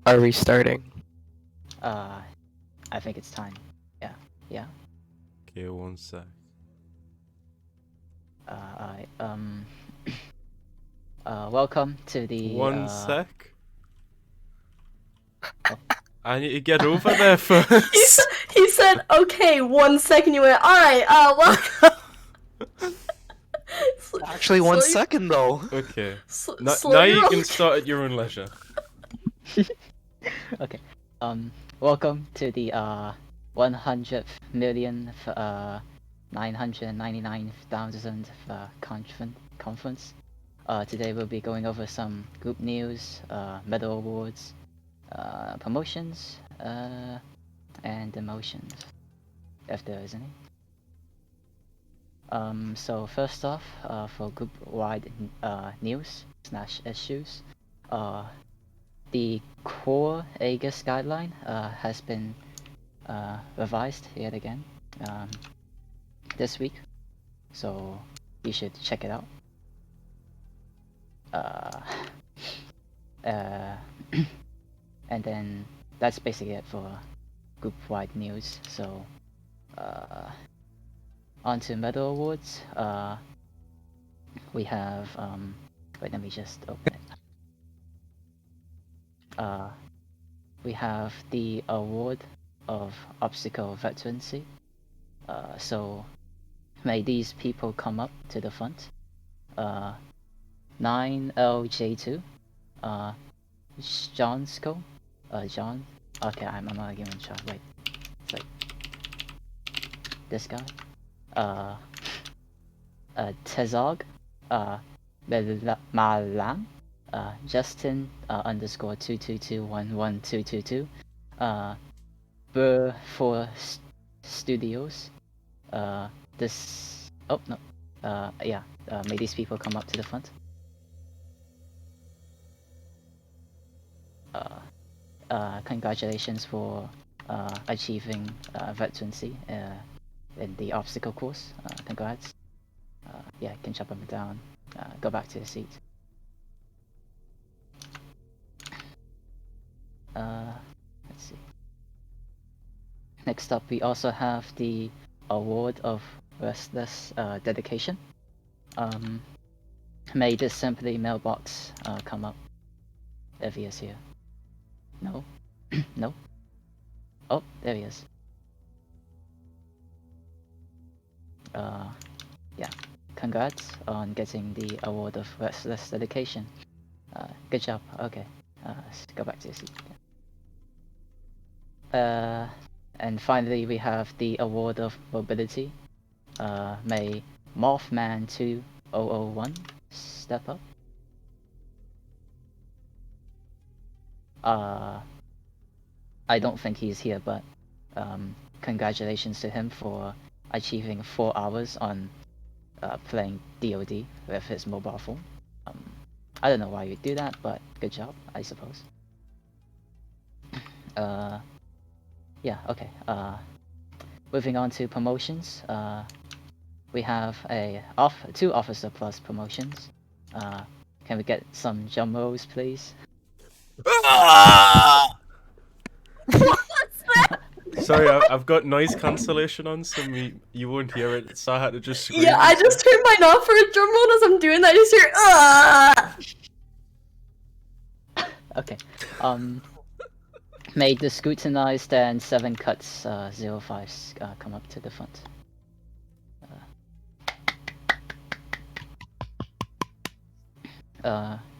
Are we starting? I think it's time. Yeah. Okay, one sec. Welcome to the. One sec. Oh. I need to get over there first. He said, okay, 1 second. You went, alright, well. Actually, 1 second though. Okay. Slow Now your you can roll. start at your own leisure. Okay. Welcome to the 100th millionth 999,000th conference. Today we'll be going over some group news, medal awards, promotions, and demotions, if there is any. So first off, for group-wide news / issues, the core Aegis guideline has been revised yet again this week, so you should check it out. And then that's basically it for group-wide news. So on to medal awards. We have wait, let me just open it. We have the award of obstacle veterancy. So may these people come up to the front. 9LJ2, 𝐏𝐑𝐄𝐒, John. Okay, I'm not giving a shot. Wait, it's like this guy. Tezog, Malang, Justin underscore 222112222, Burr for Studios. This. Oh no. Yeah. May these people come up to the front. Congratulations for achieving veterancy in the obstacle course. Congrats. Yeah, you can jump up and down. Go back to your seat. Let's see. Next up, we also have the award of restless dedication. May this simply mailbox come up if he is here. No. No. Oh, there he is. Yeah. Congrats on getting the award of restless dedication. Good job. Okay. Let's go back to your seat. And finally, we have the award of mobility. May Mothman 2001 step up. I don't think he's here, but congratulations to him for achieving 4 hours on playing DoD with his mobile phone. I don't know why you'd do that, but good job, I suppose. Yeah, okay. Moving on to promotions. We have two officer plus promotions. Can we get some drum rolls, please? Sorry, I've got noise cancellation on, so you won't hear it, so I had to just scream. Yeah, I just turned mine off for a drum roll as I'm doing that. I just hear Okay. May the scrutinized and 7 cuts 05s come up to the front.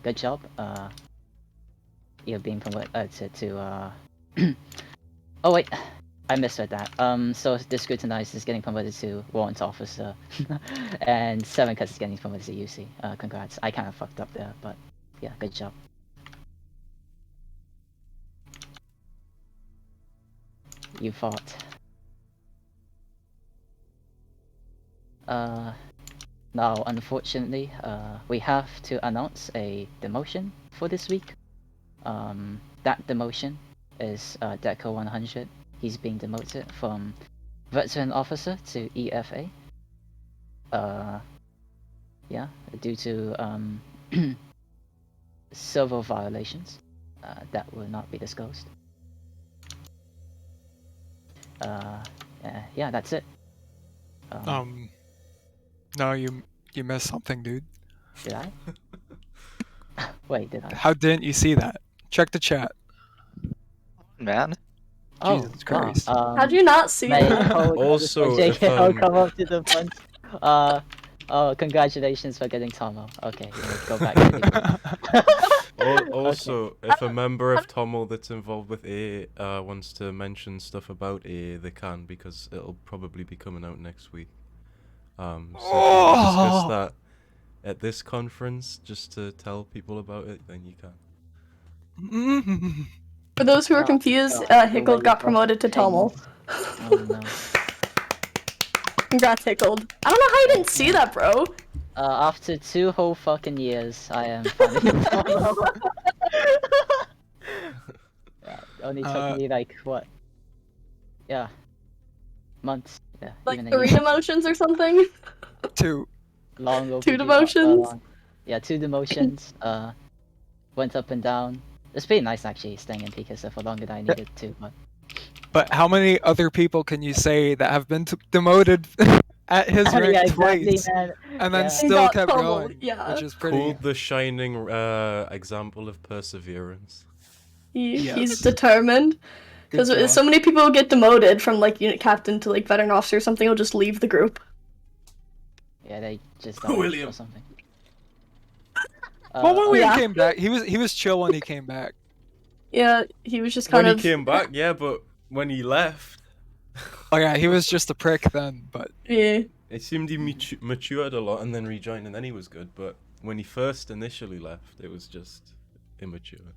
Good job. You're being promoted to oh wait, I misread that. So the scrutinized is getting promoted to warrant officer, and 7 cuts is getting promoted to UC. Congrats. I kind of fucked up there, but yeah, good job. You fought. Now, unfortunately, we have to announce a demotion for this week. That demotion is 𝐑𝐄𝐒 100. He's being demoted from veteran officer to EFA. Yeah, due to several violations. that will not be disclosed. Yeah, that's it. No, you missed something, dude. Did I? Wait, did I? How didn't you see that? Check the chat. Man. Jesus Christ. How'd you not see May that? Also, if, JK, come up to the front. Oh, congratulations for getting Tomo. Okay, go back to the Also, if a member of Tomo that's involved with A wants to mention stuff about A, they can, because it'll probably be coming out next week. So if you want to discuss that at this conference, just to tell people about it, then you can. For those who are confused, 𝐏𝐿𝐑 got promoted to Tomo. Oh no. Congrats, 𝐏𝐿𝐑. I don't know how you didn't see that, bro. After 2 whole fucking years, I am finally Tomo. Yeah, only took me like, what? Yeah. Months. Yeah, Like even a 3 year. demotions or something? 2. Long 2 overdue, demotions? long. Yeah, 2 demotions. Went up and down. It's pretty nice actually staying in Pksf for longer than I needed to. But how many other people can you say that have been demoted at his rank Yeah, exactly, twice, man. and then Yeah. still Got kept pummeled, going, yeah. which is pretty. Called the shining example of perseverance. He's Yes. determined. Good Because job. so many people get demoted from like unit captain to like veteran officer or something, will just leave the group. Yeah, they just died William. or something. Well, when Yeah. he came back, he was chill when he came back. Yeah, he was just When kind he of. came back, yeah, but when he left, Oh yeah, he was just a prick then, but Yeah. it seemed he matured a lot and then rejoined, and then he was good. But when he first initially left, it was just immature.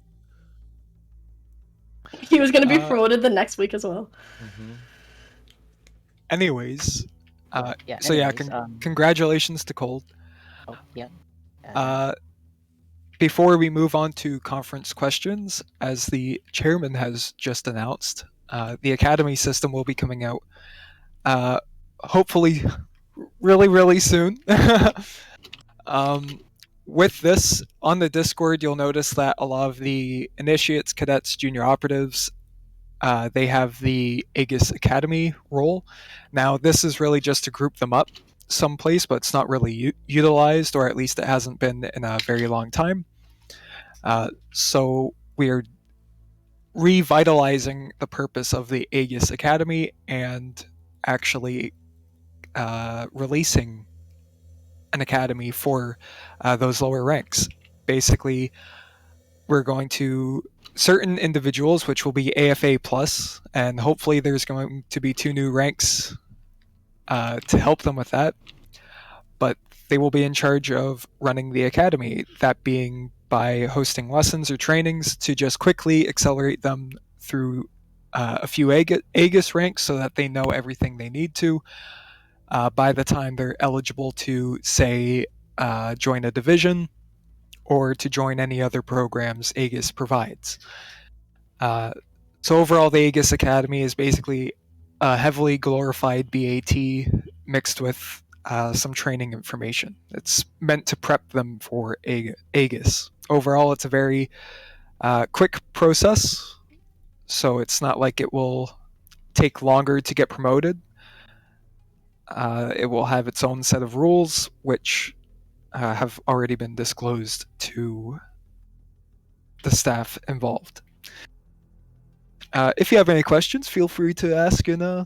He was gonna be promoted the next week as well. anyways, Yeah, so yeah, anyways, congratulations to Cold. Oh, yeah. Before we move on to conference questions, as the chairman has just announced, the academy system will be coming out hopefully really soon. With this, on the Discord, you'll notice that a lot of the initiates, cadets, junior operatives, they have the Aegis Academy role. Now, this is really just to group them up someplace, but it's not really utilized, or at least it hasn't been in a very long time. So we are revitalizing the purpose of the Aegis Academy and actually releasing an academy for those lower ranks. Basically, we're going to certain individuals, which will be AFA plus, and hopefully there's going to be 2 new ranks to help them with that. But they will be in charge of running the academy, that being by hosting lessons or trainings to just quickly accelerate them through a few Aegis ranks so that they know everything they need to by the time they're eligible to, say, join a division or to join any other programs Aegis provides. So overall, the Aegis Academy is basically a heavily glorified BAT mixed with some training information. It's meant to prep them for Aegis. Overall, it's a very quick process, so it's not like it will take longer to get promoted. It will have its own set of rules, which have already been disclosed to the staff involved. If you have any questions, feel free to ask in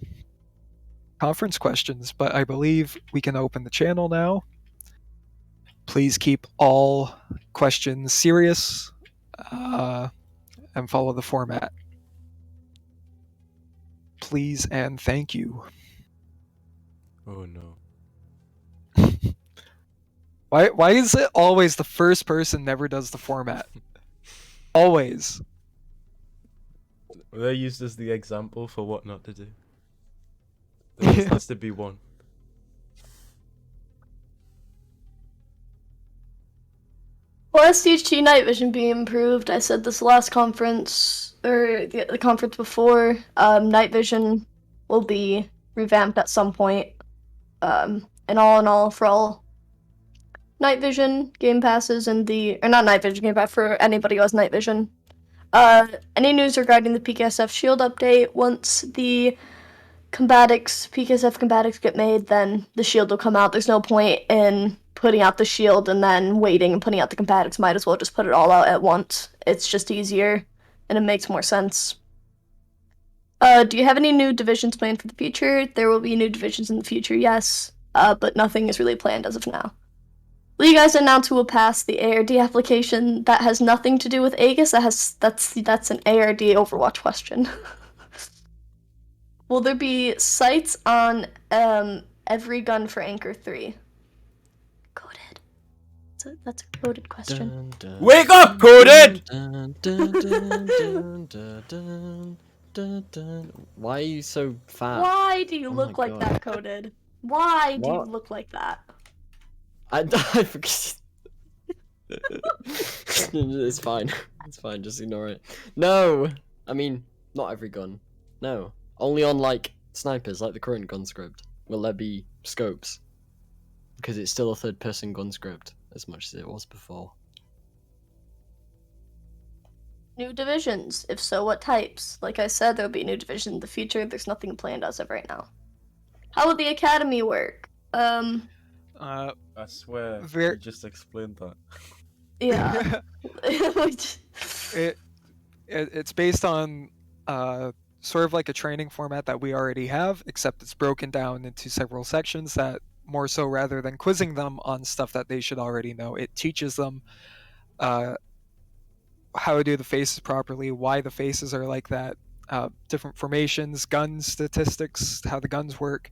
conference questions, but I believe we can open the channel now. Please keep all questions serious and follow the format. Please and thank you. Oh no. Why is it always the first person never does the format? Always. They're used as the example for what not to do. There always has to be one. Well, SDHT night vision being improved. I said this last conference, or the conference before, night vision will be revamped at some point. And all in all, for all night vision game passes and or not night vision game pass, for anybody who has night vision, Any news regarding the Pksf shield update? Once the Pksf combatics get made, then the shield will come out. There's no point in putting out the shield and then waiting and putting out the combatics. Might as well just put it all out at once. It's just easier, and it makes more sense. Do you have any new divisions planned for the future? There will be new divisions in the future, yes, but nothing is really planned as of now. Will you guys announce who will pass the ARD application? That has nothing to do with Aegis. That's an ARD Overwatch question. Will there be sights on every gun for Anchor 3? Coded. That's a coded question. Wake up, Coded! Why are you so fat? Why do you Oh look my like God. that, Coded? Why do you What? look like that? I forget. It's fine. It's fine. Just ignore it. No, I mean not every gun. No, only on like snipers, like the current gun script. Will there be scopes? Because it's still a third-person gun script as much as it was before. New divisions? If so, what types? Like I said, there'll be a new division in the future. There's nothing planned as of right now. How will the academy work? I swear, Ver- you just explained that. Yeah. It's based on sort of like a training format that we already have, except it's broken down into several sections that more so rather than quizzing them on stuff that they should already know, it teaches them how to do the faces properly, why the faces are like that, different formations, gun statistics, how the guns work,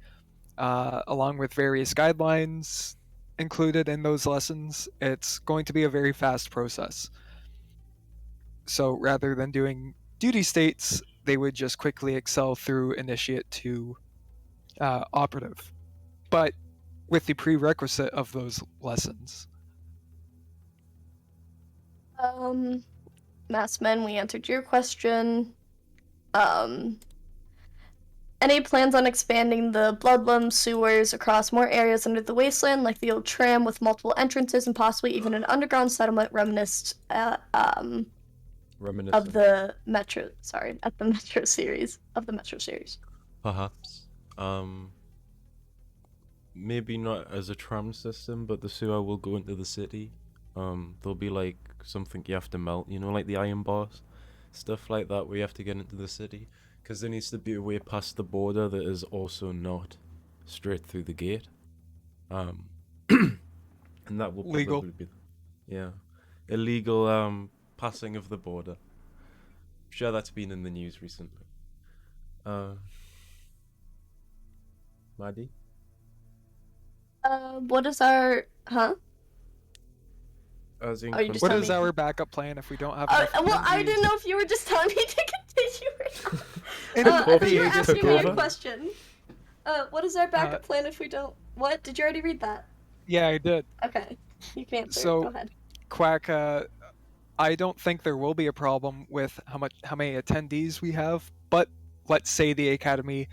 along with various guidelines included in those lessons. It's going to be a very fast process. So rather than doing duty states, they would just quickly excel through initiate to operative, but with the prerequisite of those lessons. Massmen, we answered your question. Any plans on expanding the Bloodlum sewers across more areas under the wasteland, like the old tram with multiple entrances and possibly even an underground settlement reminiscent of the Metro? Sorry, at the Metro series Perhaps. Maybe not as a tram system, but the sewer will go into the city. There'll be like something you have to melt, you know, like the iron bars, stuff like that, where you have to get into the city. Because there needs to be a way past the border that is also not straight through the gate. And that will Legal. probably be, illegal passing of the border. I'm sure that's been in the news recently. Maddie? What is our As in Are you just What telling is me- our backup plan if we don't have enough well, I funds? didn't know if you were just telling me to continue or not. And I thought you were Aegis asking took me a over. question. What is our backup plan if we don't? What? Did you already read that? Yeah, I did. Okay, you can answer. So- Go ahead. Quack, I don't think there will be a problem with how many attendees we have, but let's say the academy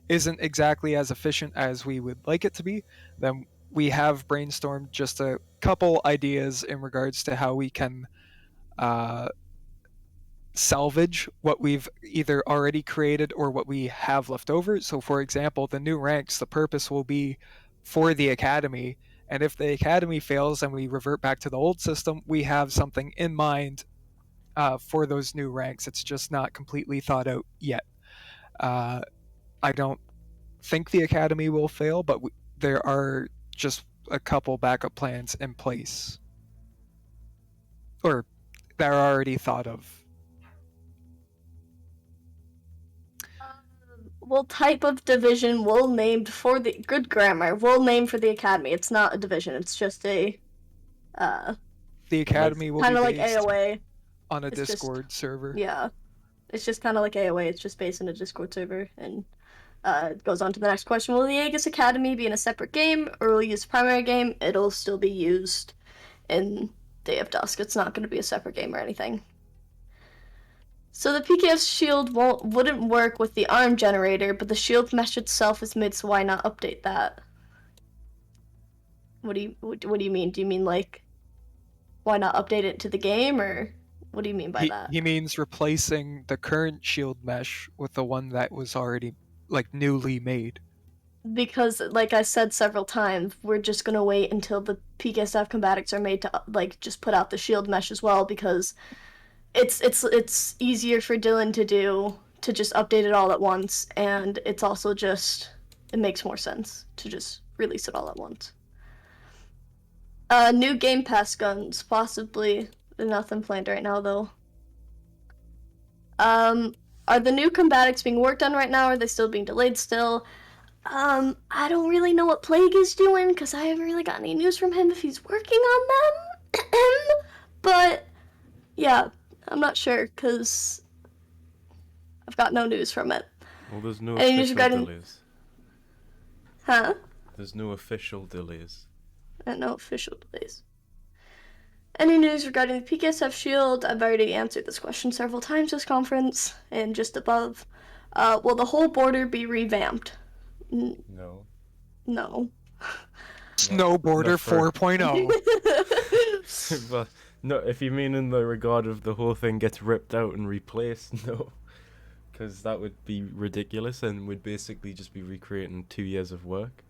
isn't exactly as efficient as we would like it to be, then we have brainstormed just a couple ideas in regards to how we can salvage what we've either already created or what we have left over. So for example, the new ranks, the purpose will be for the academy, and if the academy fails and we revert back to the old system, we have something in mind for those new ranks. It's just not completely thought out yet. I don't think the academy will fail, but there are just a couple backup plans in place, or that are already thought of. Well, type of division will named for the good grammar. Will name for the academy. It's not a division. It's just a The academy will kind be of like based AOA. on a It's just- Discord server. Yeah, it's just kind of like AOA. It's just based on a Discord server, and it goes on to the next question. Will the Aegis Academy be in a separate game, or will you use the primary game? It'll still be used in Day of Dusk. It's not going to be a separate game or anything. So the PKF shield wouldn't work with the arm generator, but the shield mesh itself is mid, so why not update that? What do you mean? Do you mean like why not update it to the game, or What do you mean by that? He means replacing the current shield mesh with the one that was already, like, newly made. Because, like I said several times, we're just gonna wait until the Pksf combatics are made to, like, just put out the shield mesh as well, because it's easier for Dylan to do, to just update it all at once, and it's also just, it makes more sense to just release it all at once. New Game Pass guns, possibly. Nothing planned right now, though. Are the new combatics being worked on right now, or are they still being delayed still? I don't really know what Plague is doing, because I haven't really got any news from him if he's working on them. But, yeah, I'm not sure, because I've got no news from it. Well, there's no Any news official regarding... delays. Huh? There's no official delays. No official delays. Any news regarding the Pksf shield? I've already answered this question several times this conference, and just above. Will the whole border be revamped? No. No. Snow Border Not for- 4.0. Well, no, if you mean in the regard of the whole thing gets ripped out and replaced, no. Because that would be ridiculous and would basically just be recreating 2 years of work,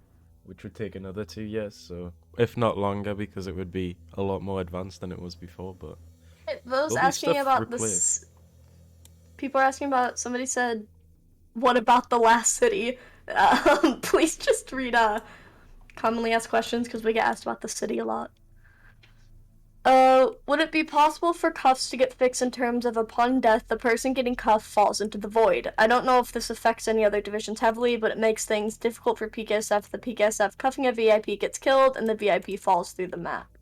which would take another 2 years, so if not longer, because it would be a lot more advanced than it was before, but... Those There'll be asking stuff about replaced. this... People are asking about... Somebody said, what about the last city? Please just read commonly asked questions, because we get asked about the city a lot. Would it be possible for cuffs to get fixed in terms of upon death, the person getting cuffed falls into the void? I don't know if this affects any other divisions heavily, but it makes things difficult for Pksf. The Pksf cuffing a VIP gets killed, and the VIP falls through the map.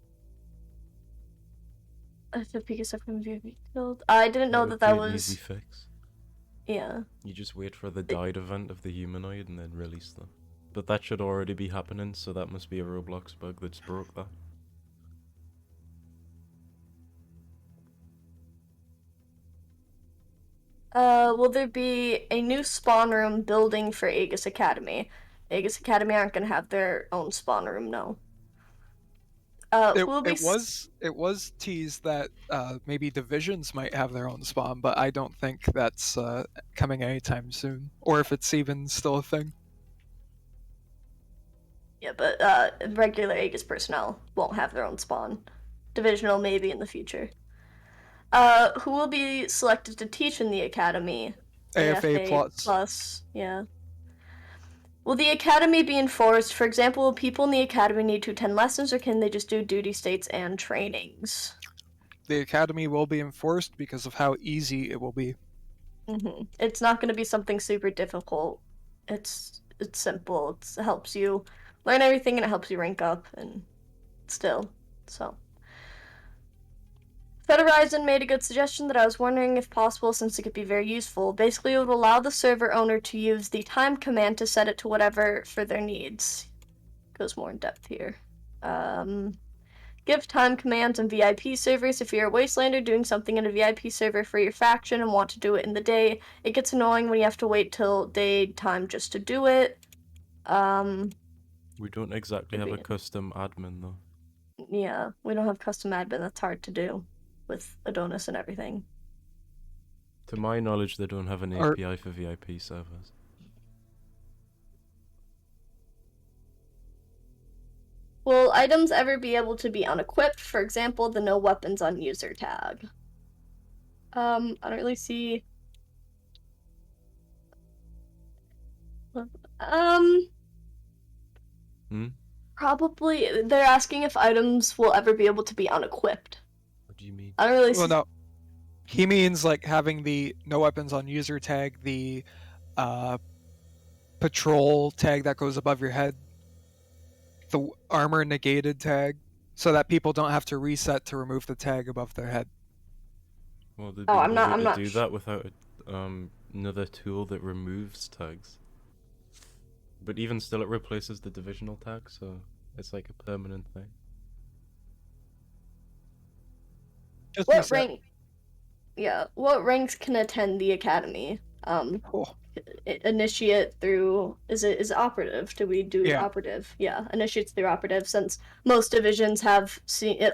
If the Pksf can VIP killed... I didn't know that would be an was... easy fix. Yeah. You just wait for the died event of the humanoid and then release them. But that should already be happening, so that must be a Roblox bug that's broke that. Will there be a new spawn room building for Aegis Academy? Aegis Academy aren't gonna have their own spawn room, no. It was teased that maybe divisions might have their own spawn, but I don't think that's coming anytime soon, or if it's even still a thing. Yeah, but regular Aegis personnel won't have their own spawn. Divisional maybe in the future. Who will be selected to teach in the academy? AFA plus, yeah. Will the academy be enforced? For example, will people in the academy need to attend lessons, or can they just do duty states and trainings? The academy will be enforced because of how easy it will be. It's not going to be something super difficult. It's simple. It helps you learn everything, and it helps you rank up, and still, so. Federizon made a good suggestion that I was wondering if possible, since it could be very useful. Basically, it would allow the server owner to use the time command to set it to whatever for their needs. Goes more in depth here. Give time commands on VIP servers. If you're a Wastelander doing something in a VIP server for your faction and want to do it in the day, it gets annoying when you have to wait till daytime just to do it. We don't exactly have a custom admin, though. Yeah, we don't have custom admin. That's hard to do with Adonis and everything. To my knowledge, they don't have an API for VIP servers. Will items ever be able to be unequipped? For example, the no weapons on user tag. I don't really see... Probably, they're asking if items will ever be able to be unequipped. What do you mean? I don't really see... Well, no. He means, like, having the no weapons on user tag, the patrol tag that goes above your head, the armor negated tag, so that people don't have to reset to remove the tag above their head. Well, they'd I'm be able not to do that without another tool that removes tags. But even still, it replaces the divisional tag, so it's like a permanent thing. What rank? Yeah, what ranks can attend the academy? Initiate through is it operative? Do we do operative? Yeah, initiates through operative, since most divisions have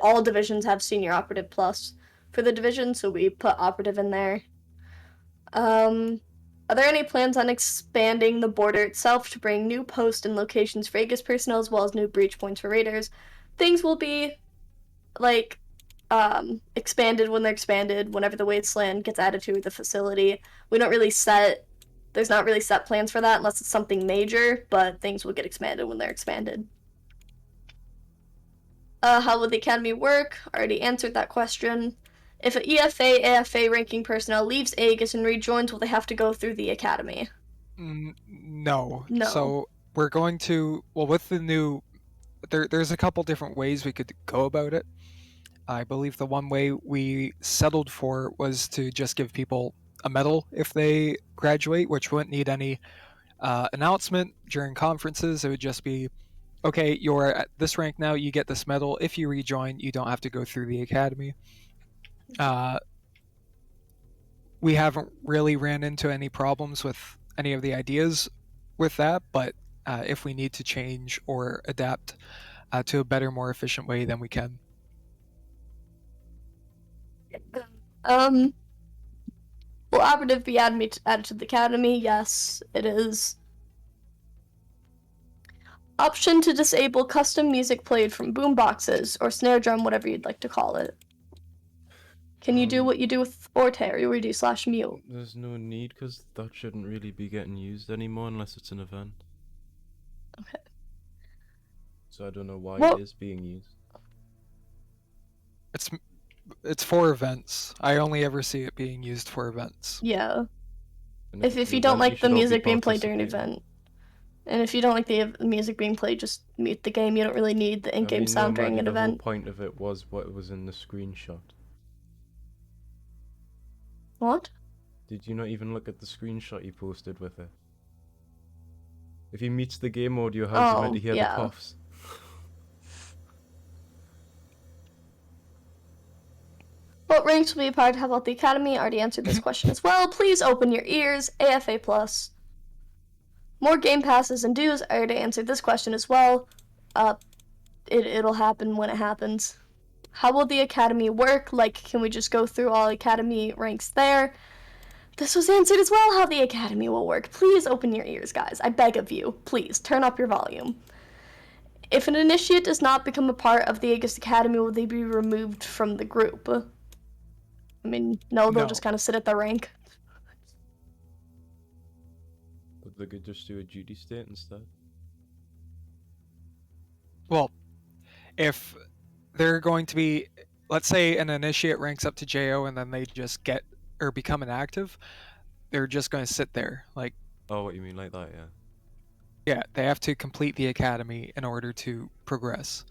all divisions have senior operative plus. for the division, so we put operative in there. Are there any plans on expanding the border itself to bring new posts and locations for Aegis personnel as well as new breach points for raiders? Things will be, like, expanded when they're expanded, whenever the wasteland gets added to the facility. We don't really there's not really set plans for that unless it's something major, but things will get expanded when they're expanded. How will the academy work? Already answered that question. If an EFA, AFA ranking personnel leaves Aegis and rejoins, will they have to go through the academy? No. No. So we're going to, well, with the new, there's a couple different ways we could go about it. I believe the one way we settled for was to just give people a medal if they graduate, which wouldn't need any announcement during conferences. It would just be, okay, you're at this rank now, you get this medal. If you rejoin, you don't have to go through the academy. We haven't really ran into any problems with any of the ideas with that, but if we need to change or adapt to a better, more efficient way, then we can. Will operative be added to the academy? Yes, it is. Option to disable custom music played from boomboxes or snare drum, whatever you'd like to call it. Can you do what you do with Orte, or you do /mute? There's no need, because that shouldn't really be getting used anymore unless it's an event. Okay. So I don't know why Well, it is being used. It's for events. I only ever see it being used for events. yeah. And If it's you an don't event, like you the should all be music being played during an participating. event. And if you don't like the music being played, just mute the game. You don't really need the in-game sound during an The whole event. point of it was what was in the screenshot. What? Did you not even look at the screenshot you posted with it? If you mute the game audio, how's you meant to hear yeah. the puffs? What ranks will be a part of the academy? I already answered this question as well. Please open your ears. AFA plus. More game passes and dues. I already answered this question as well. It'll happen when it happens. How will the academy work? Like, can we just go through all academy ranks there? This was answered as well, how the academy will work. Please open your ears, guys. I beg of you. Please, turn up your volume. If an initiate does not become a part of the Aegis Academy, will they be removed from the group? I mean, no, they'll No. just kind of sit at the rank. But they could just do a duty state instead. Well, if they're going to be, let's say an initiate ranks up to JO and then they just get or become inactive, they're just going to sit there. Like, Oh, what you mean like that, yeah. yeah, they have to complete the academy in order to progress.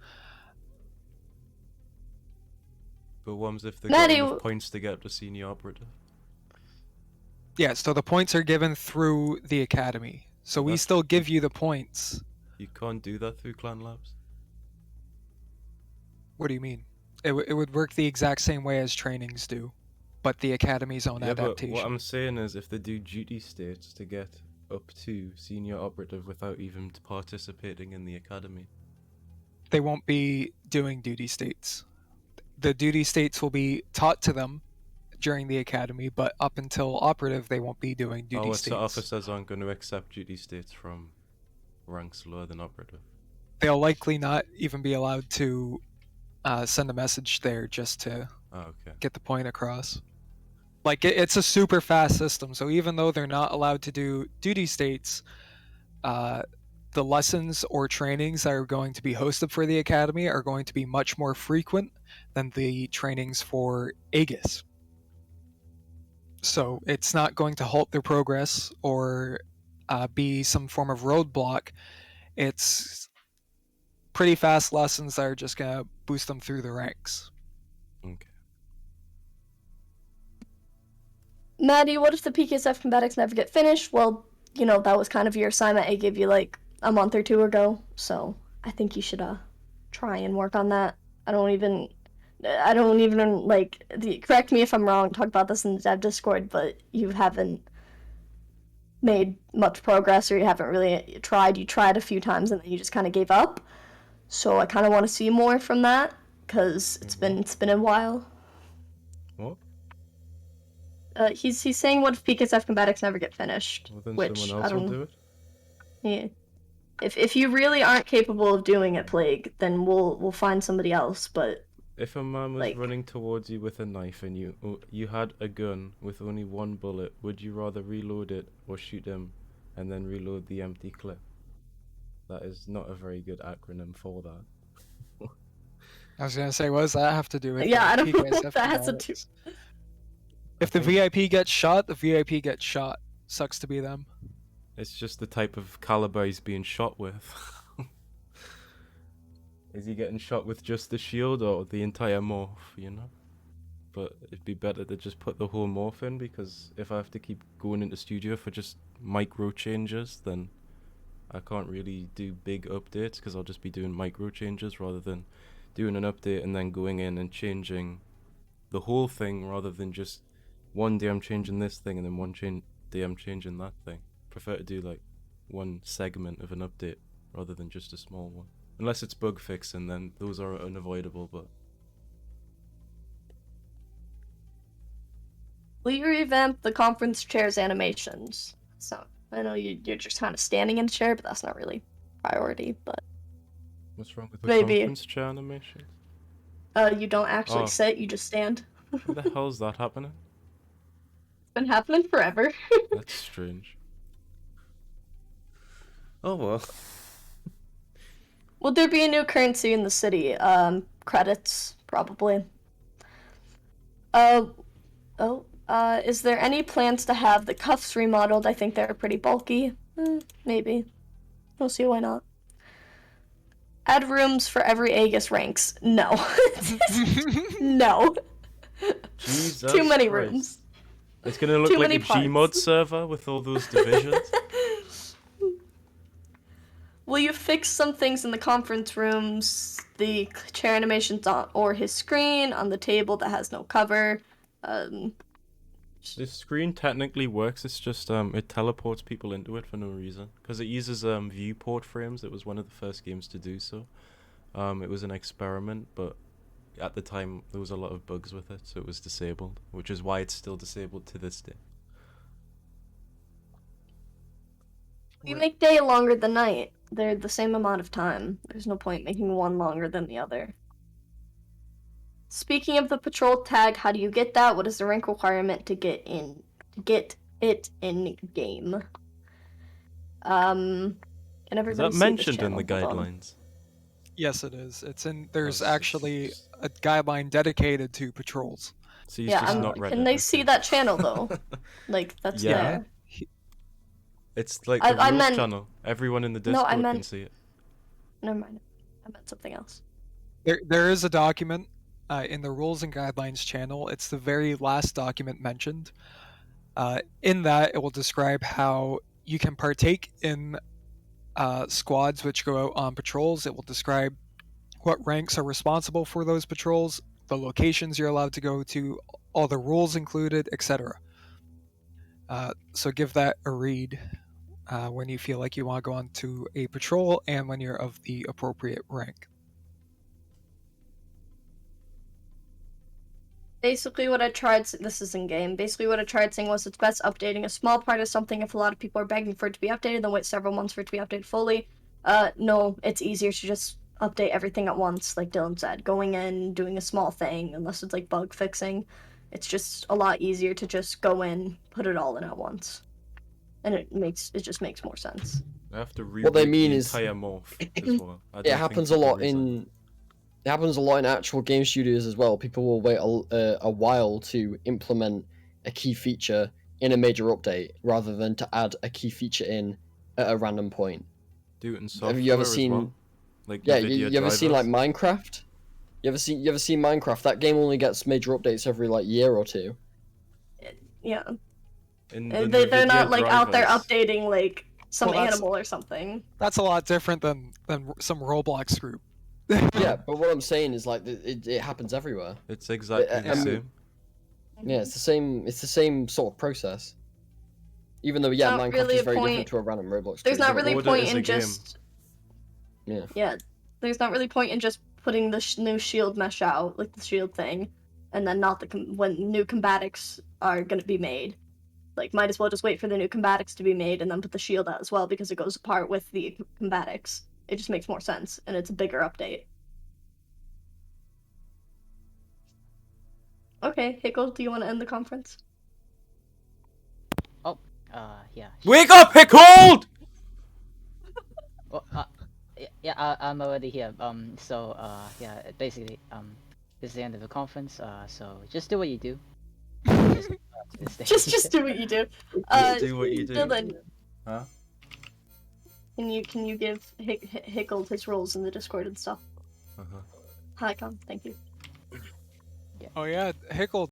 But what happens if they Maddie, got enough points to get up to senior operative? Yeah, so the points are given through the academy. So we That's- still give you the points. You can't do that through Clan Labs? What do you mean? It would work the exact same way as trainings do, but the academy's own Yeah, but adaptation. what I'm saying is if they do duty states to get up to senior operative without even participating in the academy. They won't be doing duty states. The duty states will be taught to them during the academy, but up until operative, they won't be doing duty Our states. officers aren't going to accept duty states from ranks lower than operative. They'll likely not even be allowed to send a message there just to Oh, okay. get the point across. Like, it's a super fast system, so even though they're not allowed to do duty states, the lessons or trainings that are going to be hosted for the academy are going to be much more frequent than the trainings for Aegis. So it's not going to halt their progress or be some form of roadblock. It's pretty fast lessons that are just going to boost them through the ranks. Okay. Maddie, what if the Pksf combatics never get finished? Well, you know, that was kind of your assignment I gave you like a month or two ago, so I think you should try and work on that. I don't even like, correct me if I'm wrong, talk about this in the dev Discord, but you haven't made much progress, or you haven't really tried. You tried a few times and then you just kind of gave up. So I kind of want to see more from that, because it's been a while. He's saying what if Pksf Combatics never get finished? Well, then Which someone I else will don't. do it. Yeah. If you really aren't capable of doing it, Plague, then we'll find somebody else. But If a man was like- running towards you with a knife and you had a gun with only one bullet, would you rather reload it or shoot him and then reload the empty clip? That is not a very good acronym for that. I was gonna say, what does that have to do with? Yeah, I don't know PKSF what that has to do. combatics? If the VIP gets shot, the VIP gets shot. Sucks to be them. It's just the type of caliber he's being shot with. Is he getting shot with just the shield or the entire morph, you know? But it'd be better to just put the whole morph in, because if I have to keep going into studio for just micro changes, then I can't really do big updates, because I'll just be doing micro changes rather than doing an update and then going in and changing the whole thing, rather than just one day I'm changing this thing and then one day I'm changing that thing. Prefer to do like one segment of an update rather than just a small one. Unless it's bug fixing, then those are unavoidable, but... Will you revamp the conference chair's animations? So I know you're just kind of standing in a chair, but that's not really priority. But What's wrong with the Maybe. conference chair animation? you don't actually Oh. sit; you just stand. When the hell's that happening? It's been happening forever. That's strange. Oh well. Will there be a new currency in the city? Credits, probably. Is there any plans to have the cuffs remodeled? I think they're pretty bulky. Maybe. We'll see, why not. Add rooms for every Aegis ranks. No. No. Jesus Too many Christ. rooms. It's gonna look Too like many a Gmod parts. server with all those divisions. Will you fix some things in the conference rooms? The chair animations or his screen on the table that has no cover. The screen technically works, it's just it teleports people into it for no reason. Because it uses viewport frames. It was one of the first games to do so. It was an experiment, but at the time there was a lot of bugs with it, so it was disabled, which is why it's still disabled to this day. You make day longer than night. They're the same amount of time. There's no point making one longer than the other. Speaking of the patrol tag, how do you get that? What is the rank requirement to get it in game? Can everybody Is that see this mentioned in channel? the Hold on. guidelines? Yes, it is. It's in. There's Oh, actually a guideline dedicated to patrols. So he's Yeah, just not read can it, they okay. see that channel though? Like that's Yeah. there. It's like I the rules meant- channel. Everyone in the No, I Discord can meant- see it. Never mind. I meant something else. There is a document in the rules and guidelines channel. It's the very last document mentioned. In that, it will describe how you can partake in squads which go out on patrols. It will describe what ranks are responsible for those patrols, the locations you're allowed to go to, all the rules included, etc. So give that a read when you feel like you want to go on to a patrol and when you're of the appropriate rank. Basically, what I tried. This is in game. Basically, what I tried saying was it's best updating a small part of something if a lot of people are begging for it to be updated, then wait several months for it to be updated fully. No, it's easier to just update everything at once, like Dylan said. Going in, doing a small thing, unless it's like bug fixing. It's just a lot easier to just go in, put it all in at once, and it just makes more sense. I have to What they reboot mean the is- entire morph as well. I It don't happens think a lot there is in. It happens a lot in actual game studios as well. People will wait a while to implement a key feature in a major update rather than to add a key feature in at a random point. Do it in software Have you ever as seen? well. Like Yeah, NVIDIA you ever seen like drivers. Minecraft? You ever seen Minecraft? That game only gets major updates every like year or two. Yeah, In they're the not NVIDIA like out there drivers. updating like some Well, that's- animal or something. That's a lot different than some Roblox group. Yeah, but what I'm saying is like it happens everywhere. It's exactly the same. Yeah, it's the same. It's the same sort of process. Even though yeah, Not Minecraft really is a very point- different to a random Roblox. There's group, not but really Order point is a in game. just. Yeah. Yeah, there's not really point in just putting the new shield mesh out, like the shield thing, and then not when new combatics are gonna be made. Like, might as well just wait for the new combatics to be made and then put the shield out as well because it goes apart with the combatics. It just makes more sense, and it's a bigger update. Okay, Hickle, do you want to end the conference? Yeah. Wake up, Pickled! Well, yeah, I'm already here. So, yeah, basically, this is the end of the conference. So just do what you do. Just do what you do. Just do what you do. Dylan, Huh? can you give Hickle his roles in the Discord and stuff? Uh-huh. Hi, Con. Thank you. Oh yeah, Hickle,